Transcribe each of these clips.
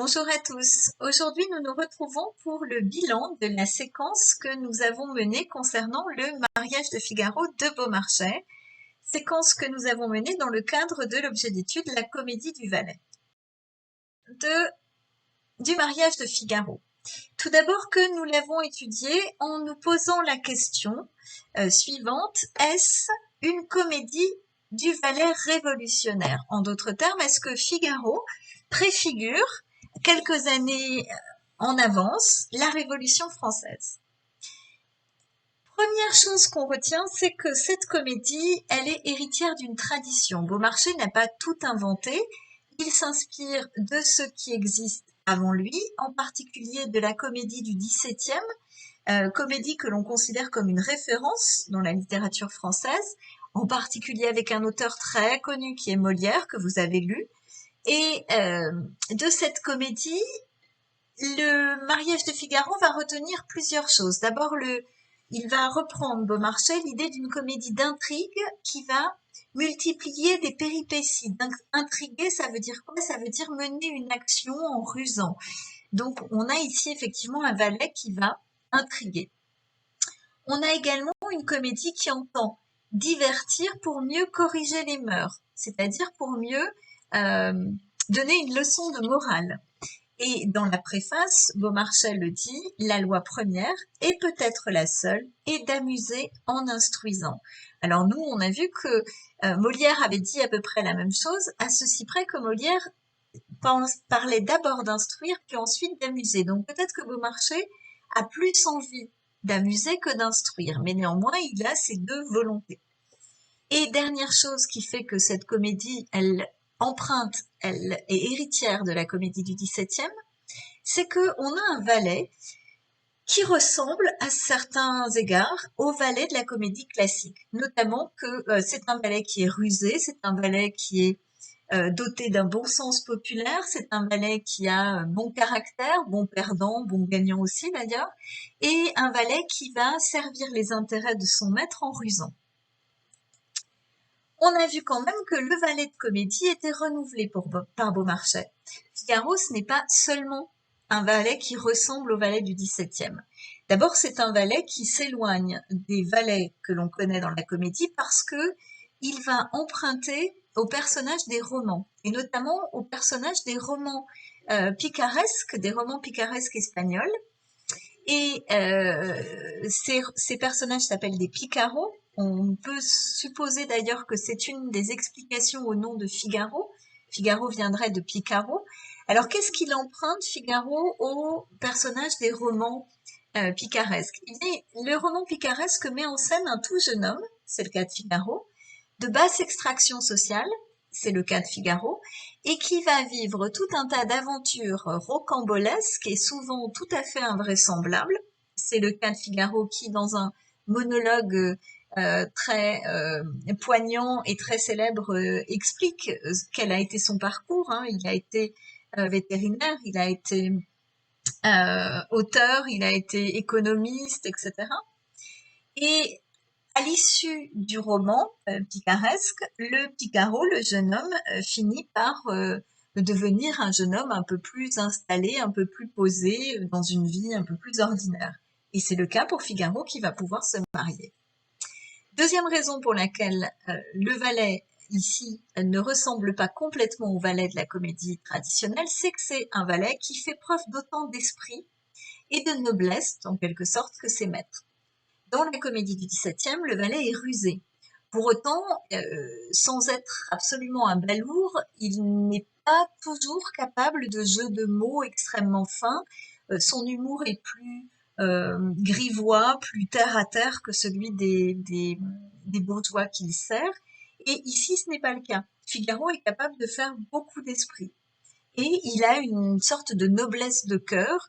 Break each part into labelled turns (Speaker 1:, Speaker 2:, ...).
Speaker 1: Bonjour à tous. Aujourd'hui, nous nous retrouvons pour le bilan de la séquence que nous avons menée concernant le mariage de Figaro de Beaumarchais, séquence que nous avons menée dans le cadre de l'objet d'étude La comédie du valet. Du mariage de Figaro. Tout d'abord que nous l'avons étudié en nous posant la question suivante, est-ce une comédie du valet révolutionnaire? En d'autres termes, est-ce que Figaro préfigure quelques années en avance la Révolution française? Première chose qu'on retient, c'est que cette comédie, elle est héritière d'une tradition. Beaumarchais n'a pas tout inventé, il s'inspire de ce qui existe avant lui, en particulier de la comédie du XVIIe, comédie que l'on considère comme une référence dans la littérature française, en particulier avec un auteur très connu qui est Molière, que vous avez lu. Et de cette comédie, le mariage de Figaro va retenir plusieurs choses. D'abord, il va reprendre Beaumarchais l'idée d'une comédie d'intrigue qui va multiplier des péripéties. Intriguer, ça veut dire quoi? Ça veut dire mener une action en rusant. Donc, on a ici effectivement un valet qui va intriguer. On a également une comédie qui entend divertir pour mieux corriger les mœurs, c'est-à-dire pour mieux donner une leçon de morale. Et dans la préface, Beaumarchais le dit, la loi première, et peut-être la seule, est d'amuser en instruisant. Alors nous, on a vu que Molière avait dit à peu près la même chose, à ceci près que Molière parlait d'abord d'instruire, puis ensuite d'amuser. Donc peut-être que Beaumarchais a plus envie d'amuser que d'instruire, mais néanmoins, il a ces deux volontés. Et dernière chose qui fait que cette comédie, elle est héritière de la comédie du XVIIe, c'est qu'on a un valet qui ressemble à certains égards au valet de la comédie classique, notamment que c'est un valet qui est rusé, c'est un valet qui est doté d'un bon sens populaire, c'est un valet qui a un bon caractère, bon perdant, bon gagnant aussi d'ailleurs, et un valet qui va servir les intérêts de son maître en rusant. On a vu quand même que le valet de comédie était renouvelé par Beaumarchais. Figaro, ce n'est pas seulement un valet qui ressemble au valet du XVIIe. D'abord, c'est un valet qui s'éloigne des valets que l'on connaît dans la comédie parce que il va emprunter aux personnages des romans, et notamment aux personnages des romans picaresques, des romans picaresques espagnols. Et ces personnages s'appellent des picaros. On peut supposer d'ailleurs que c'est une des explications au nom de Figaro. Figaro viendrait de Picaro. Alors qu'est-ce qu'il emprunte, Figaro, aux personnages des romans picaresques? Le roman picaresque met en scène un tout jeune homme, c'est le cas de Figaro, de basse extraction sociale, c'est le cas de Figaro, et qui va vivre tout un tas d'aventures rocambolesques et souvent tout à fait invraisemblables. C'est le cas de Figaro qui, dans un monologue très poignant et très célèbre, explique quel a été son parcours. Il a été vétérinaire, il a été auteur, il a été économiste, etc. Et à l'issue du roman picaresque, le Picaro, le jeune homme, finit par devenir un jeune homme un peu plus installé, un peu plus posé, dans une vie un peu plus ordinaire. Et c'est le cas pour Figaro qui va pouvoir se marier. Deuxième raison pour laquelle le valet ici ne ressemble pas complètement au valet de la comédie traditionnelle, c'est que c'est un valet qui fait preuve d'autant d'esprit et de noblesse, en quelque sorte, que ses maîtres. Dans la comédie du XVIIe, le valet est rusé. Pour autant, sans être absolument un balourd, il n'est pas toujours capable de jeux de mots extrêmement fins. Son humour est plus grivois, plus terre à terre que celui des bourgeois qu'il sert. Et ici, ce n'est pas le cas. Figaro est capable de faire beaucoup d'esprit. Et il a une sorte de noblesse de cœur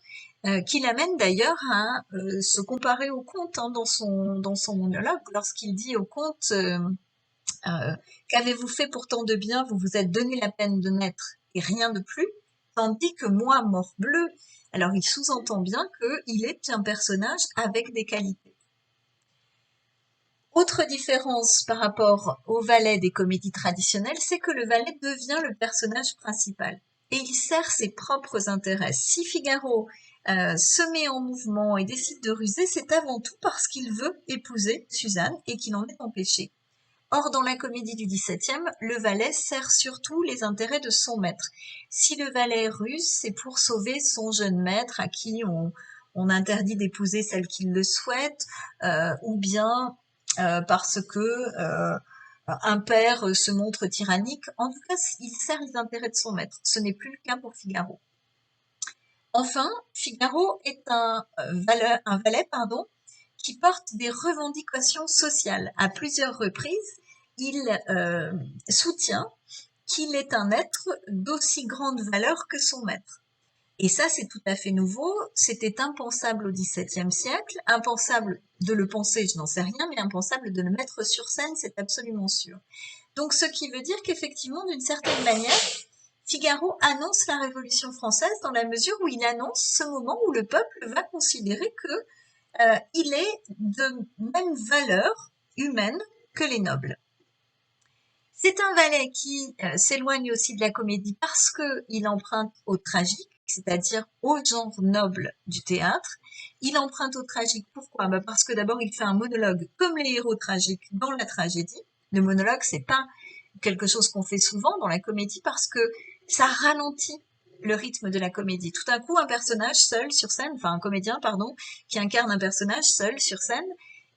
Speaker 1: qui l'amène d'ailleurs à se comparer au comte dans son monologue, lorsqu'il dit au comte qu'avez-vous fait pour tant de bien, vous vous êtes donné la peine de naître et rien de plus, tandis que moi, morbleu, alors il sous-entend bien qu'il est un personnage avec des qualités. Autre différence par rapport au valet des comédies traditionnelles, c'est que le valet devient le personnage principal. et il sert ses propres intérêts. Si Figaro se met en mouvement et décide de ruser, c'est avant tout parce qu'il veut épouser Suzanne et qu'il en est empêché. Or, dans la comédie du XVIIe, le valet sert surtout les intérêts de son maître. Si le valet ruse, c'est pour sauver son jeune maître à qui on interdit d'épouser celle qu'il le souhaite, ou bien parce que un père se montre tyrannique. En tout cas, il sert les intérêts de son maître. Ce n'est plus le cas pour Figaro. Enfin, Figaro est un valet, qui porte des revendications sociales. À plusieurs reprises, il soutient qu'il est un être d'aussi grande valeur que son maître. Et ça, c'est tout à fait nouveau. C'était impensable au XVIIe siècle. Impensable de le penser, je n'en sais rien, mais impensable de le mettre sur scène, c'est absolument sûr. Donc, ce qui veut dire qu'effectivement, d'une certaine manière, Figaro annonce la Révolution française dans la mesure où il annonce ce moment où le peuple va considérer que il est de même valeur humaine que les nobles. C'est un valet qui s'éloigne aussi de la comédie parce qu'il emprunte au tragique, c'est-à-dire au genre noble du théâtre. Il emprunte au tragique, pourquoi? Parce que d'abord il fait un monologue comme les héros tragiques dans la tragédie. Le monologue, c'est pas quelque chose qu'on fait souvent dans la comédie parce que ça ralentit le rythme de la comédie. Tout d'un coup, un personnage seul sur scène, enfin un comédien, pardon, qui incarne un personnage seul sur scène,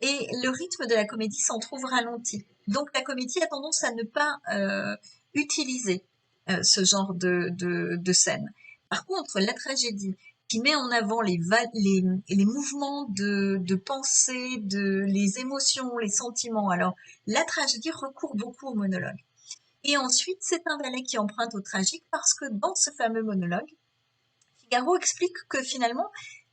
Speaker 1: et le rythme de la comédie s'en trouve ralenti. Donc la comédie a tendance à ne pas utiliser ce genre de scène. Par contre, la tragédie, qui met en avant les mouvements de pensée, les émotions, les sentiments. Alors, la tragédie recourt beaucoup au monologue. Et ensuite, c'est un valet qui emprunte au tragique parce que dans ce fameux monologue, Figaro explique que finalement,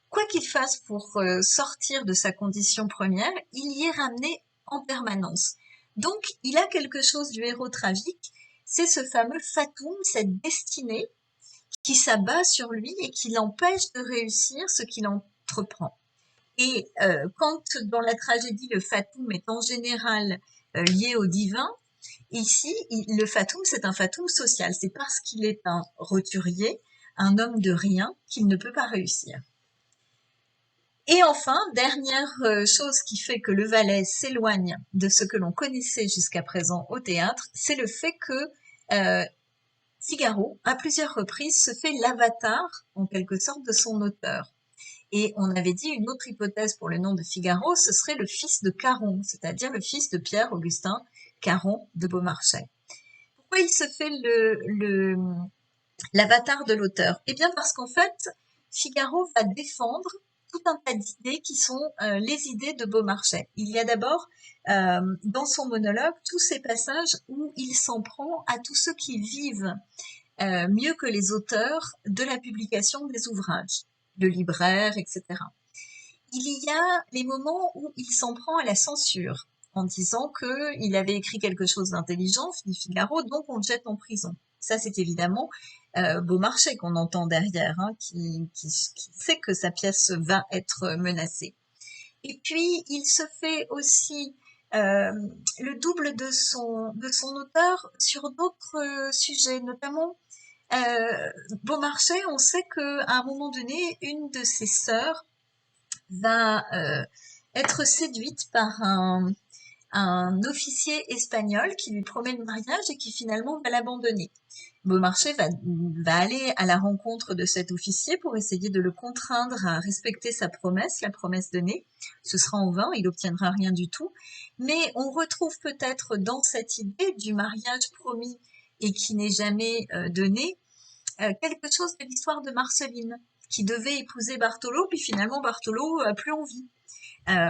Speaker 1: quoi qu'il fasse pour sortir de sa condition première, il y est ramené en permanence. Donc, il a quelque chose du héros tragique, c'est ce fameux fatum, cette destinée qui s'abat sur lui et qui l'empêche de réussir ce qu'il entreprend. Et quand dans la tragédie, le fatum est en général lié au divin, ici, le fatum, c'est un fatum social. C'est parce qu'il est un roturier, un homme de rien, qu'il ne peut pas réussir. Et enfin, dernière chose qui fait que le valet s'éloigne de ce que l'on connaissait jusqu'à présent au théâtre, c'est le fait que Figaro, à plusieurs reprises, se fait l'avatar, en quelque sorte, de son auteur. Et on avait dit une autre hypothèse pour le nom de Figaro, ce serait le fils de Caron, c'est-à-dire le fils de Pierre-Augustin Caron de Beaumarchais. Pourquoi il se fait l'avatar de l'auteur? Eh bien parce qu'en fait, Figaro va défendre tout un tas d'idées qui sont les idées de Beaumarchais. Il y a d'abord dans son monologue tous ces passages où il s'en prend à tous ceux qui vivent mieux que les auteurs de la publication des ouvrages, le libraire, etc. Il y a les moments où il s'en prend à la censure, en disant qu'il avait écrit quelque chose d'intelligent, dit Figaro, donc on le jette en prison. Ça, c'est évidemment Beaumarchais qu'on entend derrière, hein, qui sait que sa pièce va être menacée. Et puis, il se fait aussi le double de son auteur sur d'autres sujets, notamment Beaumarchais. On sait qu'à un moment donné, une de ses sœurs va être séduite par un officier espagnol qui lui promet le mariage et qui finalement va l'abandonner. Beaumarchais va aller à la rencontre de cet officier pour essayer de le contraindre à respecter sa promesse, la promesse donnée. Ce sera en vain, il n'obtiendra rien du tout. Mais on retrouve peut-être dans cette idée du mariage promis et qui n'est jamais donné, quelque chose de l'histoire de Marceline, qui devait épouser Bartholo, puis finalement Bartholo n'a plus envie.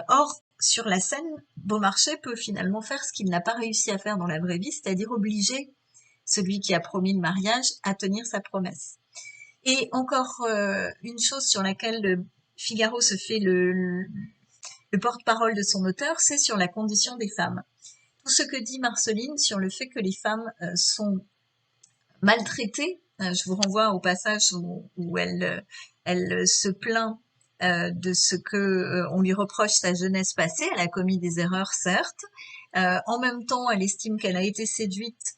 Speaker 1: Or, sur la scène, Beaumarchais peut finalement faire ce qu'il n'a pas réussi à faire dans la vraie vie, c'est-à-dire obliger celui qui a promis le mariage à tenir sa promesse. Et encore une chose sur laquelle Figaro se fait le porte-parole de son auteur, c'est sur la condition des femmes. Tout ce que dit Marceline sur le fait que les femmes sont maltraitées, je vous renvoie au passage où elle se plaint de ce que on lui reproche sa jeunesse passée. Elle a commis des erreurs, certes. En même temps, elle estime qu'elle a été séduite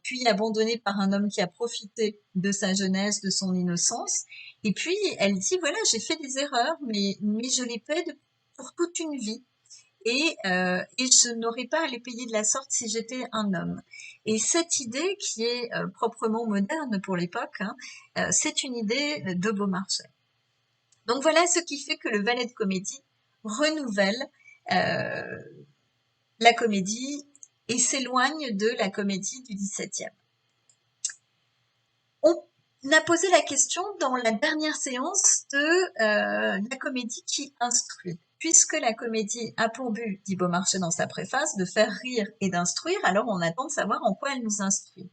Speaker 1: puis abandonnée par un homme qui a profité de sa jeunesse, de son innocence. Et puis elle dit voilà, j'ai fait des erreurs, mais je les paie pour toute une vie. Et je n'aurais pas à les payer de la sorte si j'étais un homme. Et cette idée, qui est proprement moderne pour l'époque, hein, c'est une idée de Beaumarchais. Donc voilà ce qui fait que le ballet de comédie renouvelle euh, la comédie et s'éloigne de la comédie du XVIIe. On a posé la question dans la dernière séance de la comédie qui instruit. Puisque la comédie a pour but, dit Beaumarchais dans sa préface, de faire rire et d'instruire, alors on attend de savoir en quoi elle nous instruit.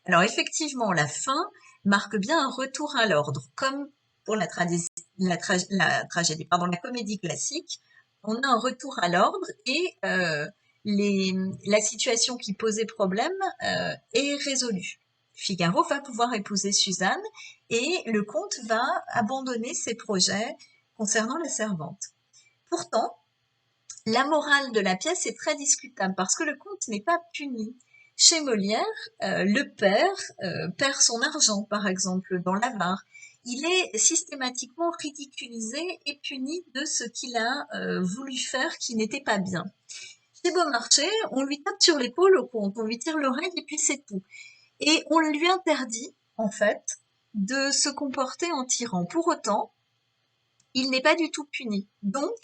Speaker 1: Alors effectivement, la fin marque bien un retour à l'ordre, comme pour la comédie classique, on a un retour à l'ordre et la situation qui posait problème est résolue. Figaro va pouvoir épouser Suzanne et le comte va abandonner ses projets concernant la servante. Pourtant, la morale de la pièce est très discutable parce que le comte n'est pas puni. Chez Molière, le père perd son argent, par exemple, dans l'avare. Il est systématiquement ridiculisé et puni de ce qu'il a voulu faire qui n'était pas bien. Chez Beaumarchais, on lui tape sur l'épaule au comte, on lui tire l'oreille et puis c'est tout. Et on lui interdit, en fait, de se comporter en tyran. Pour autant, il n'est pas du tout puni. Donc,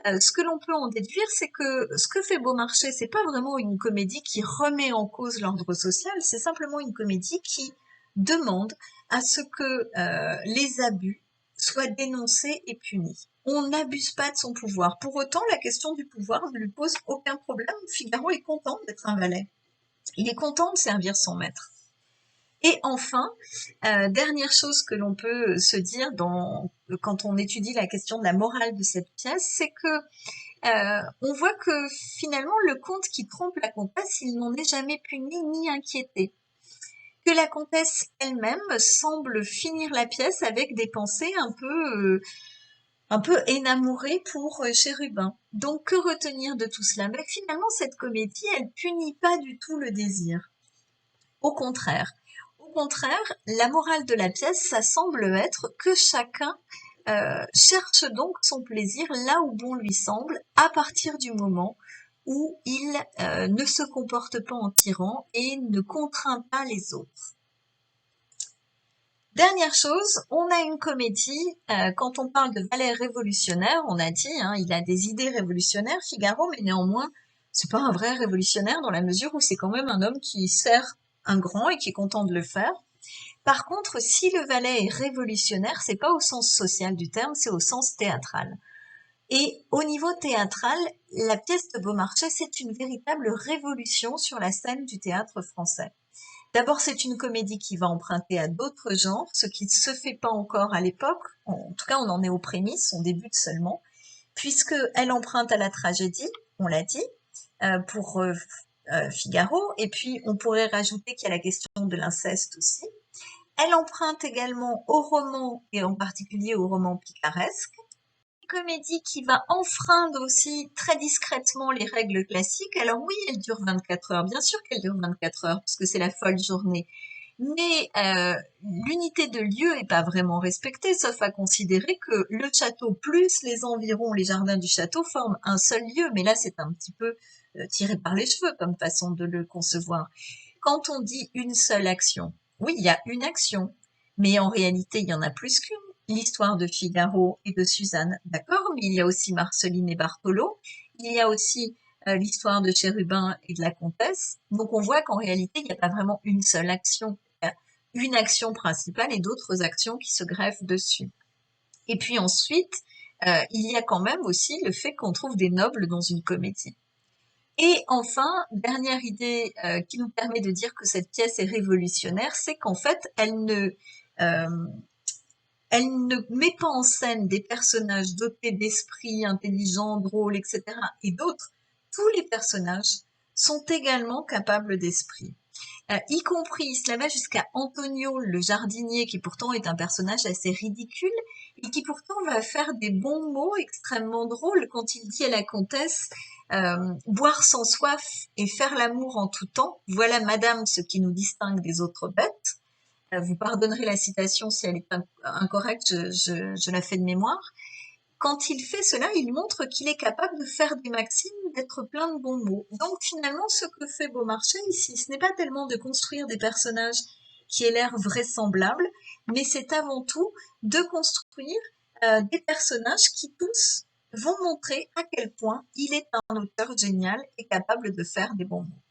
Speaker 1: ce que l'on peut en déduire, c'est que ce que fait Beaumarchais, c'est pas vraiment une comédie qui remet en cause l'ordre social, c'est simplement une comédie qui demande à ce que les abus soient dénoncés et punis. On n'abuse pas de son pouvoir. Pour autant, la question du pouvoir ne lui pose aucun problème. Figaro est content d'être un valet. Il est content de servir son maître. Et enfin, dernière chose que l'on peut se dire quand on étudie la question de la morale de cette pièce, c'est que on voit que finalement le comte qui trompe la comtesse, il n'en est jamais puni ni inquiété. Que la comtesse elle-même semble finir la pièce avec des pensées un peu énamourées pour Chérubin. Donc que retenir de tout cela? Mais finalement cette comédie, elle punit pas du tout le désir. Au contraire. Au contraire, la morale de la pièce, ça semble être que chacun cherche donc son plaisir là où bon lui semble, à partir du moment où il ne se comporte pas en tyran et ne contraint pas les autres. Dernière chose, on a une comédie, quand on parle de valet révolutionnaire, on a dit, hein, il a des idées révolutionnaires, Figaro, mais néanmoins, c'est pas un vrai révolutionnaire dans la mesure où c'est quand même un homme qui sert un grand et qui est content de le faire. Par contre, si le valet est révolutionnaire, c'est pas au sens social du terme, c'est au sens théâtral. Et au niveau théâtral, la pièce de Beaumarchais, c'est une véritable révolution sur la scène du théâtre français. D'abord, c'est une comédie qui va emprunter à d'autres genres, ce qui ne se fait pas encore à l'époque. En tout cas, on en est aux prémices, on débute seulement, puisqu'elle emprunte à la tragédie, on l'a dit, pour Figaro, et puis on pourrait rajouter qu'il y a la question de l'inceste aussi. Elle emprunte également au roman, et en particulier au roman picaresque. Une comédie qui va enfreindre aussi très discrètement les règles classiques. Alors oui, elle dure 24 heures, bien sûr qu'elle dure 24 heures, puisque c'est la folle journée. Mais l'unité de lieu est pas vraiment respectée, sauf à considérer que le château plus les environs, les jardins du château forment un seul lieu. Mais là, c'est un petit peu tiré par les cheveux comme façon de le concevoir. Quand on dit une seule action, oui, il y a une action, mais en réalité, il y en a plus qu'une. L'histoire de Figaro et de Suzanne, d'accord, mais il y a aussi Marceline et Bartholo, il y a aussi l'histoire de Chérubin et de la comtesse. Donc on voit qu'en réalité, il n'y a pas vraiment une seule action. Il y a une action principale et d'autres actions qui se greffent dessus. Et puis ensuite, il y a quand même aussi le fait qu'on trouve des nobles dans une comédie. Et enfin, dernière idée qui nous permet de dire que cette pièce est révolutionnaire, c'est qu'en fait, euh, elle ne met pas en scène des personnages dotés d'esprit, intelligents, drôles, etc. Et d'autres, tous les personnages sont également capables d'esprit. Y compris, cela va jusqu'à Antonio, le jardinier, qui pourtant est un personnage assez ridicule, et qui pourtant va faire des bons mots extrêmement drôles quand il dit à la comtesse Boire sans soif et faire l'amour en tout temps, voilà madame ce qui nous distingue des autres bêtes. Vous pardonnerez la citation si elle est incorrecte, je la fais de mémoire. Quand il fait cela, il montre qu'il est capable de faire des maximes, d'être plein de bons mots. Donc finalement, ce que fait Beaumarchais ici, ce n'est pas tellement de construire des personnages qui aient l'air vraisemblables, mais c'est avant tout de construire des personnages qui tous vont montrer à quel point il est un auteur génial et capable de faire des bons mots.